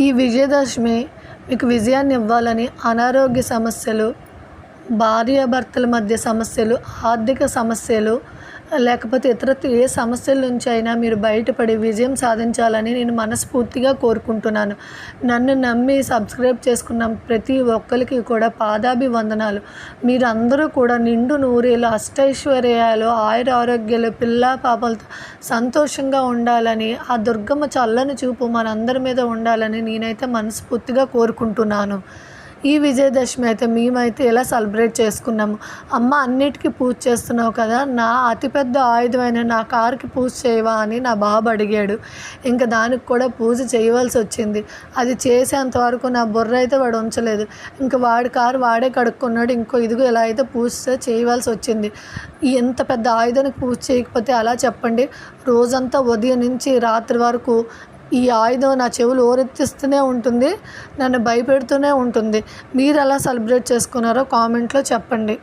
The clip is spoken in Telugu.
ఈ విజయదశమి మీకు విజయాన్ని ఇవ్వాలని అనారోగ్య సమస్యలు, భార్యాభర్తల మధ్య సమస్యలు, ఆర్థిక సమస్యలు, లేకపోతే ఇతరత్ర ఏ సమస్యల నుంచి అయినా మీరు బయటపడి విజయం సాధించాలని నేను మనస్ఫూర్తిగా కోరుకుంటున్నాను. నన్ను నమ్మి సబ్స్క్రైబ్ చేసుకున్న ప్రతి ఒక్కరికి కూడా పాదాభివందనాలు. మీరందరూ కూడా నిండు నూరేళ్ళు, అష్టైశ్వర్యాలు, ఆయురారోగ్యాలు, పిల్లా పాపలతో సంతోషంగా ఉండాలని, ఆ దుర్గమ్మ చల్లని చూపు మనందరి మీద ఉండాలని నేనైతే మనస్ఫూర్తిగా కోరుకుంటున్నాను. ఈ విజయదశమి అయితే మేమైతే ఇలా సెలబ్రేట్ చేసుకున్నాము. అమ్మ అన్నిటికీ పూజ చేస్తున్నావు కదా, నా అతిపెద్ద ఆయుధమైన నా కారుకి పూజ చేయవా అని నా బాబు అడిగాడు. ఇంకా దానికి కూడా పూజ చేయవలసి వచ్చింది. అది చేసేంత వరకు నా బుర్ర అయితే వాడు ఉంచలేదు. ఇంకా వాడి కారు వాడే కడుక్కున్నాడు. ఇదిగో ఇలా అయితే పూజ చేయవలసి వచ్చింది. ఎంత పెద్ద ఆయుధానికి పూజ చేయకపోతే అలా చెప్పండి. రోజంతా ఉదయం నుంచి రాత్రి వరకు ఈ ఆయుధం నా చెవులు ఓరెత్తిస్తూనే ఉంటుంది, నన్ను భయపెడుతూనే ఉంటుంది. మీరు ఎలా సెలబ్రేట్ చేసుకున్నారో కామెంట్లో చెప్పండి.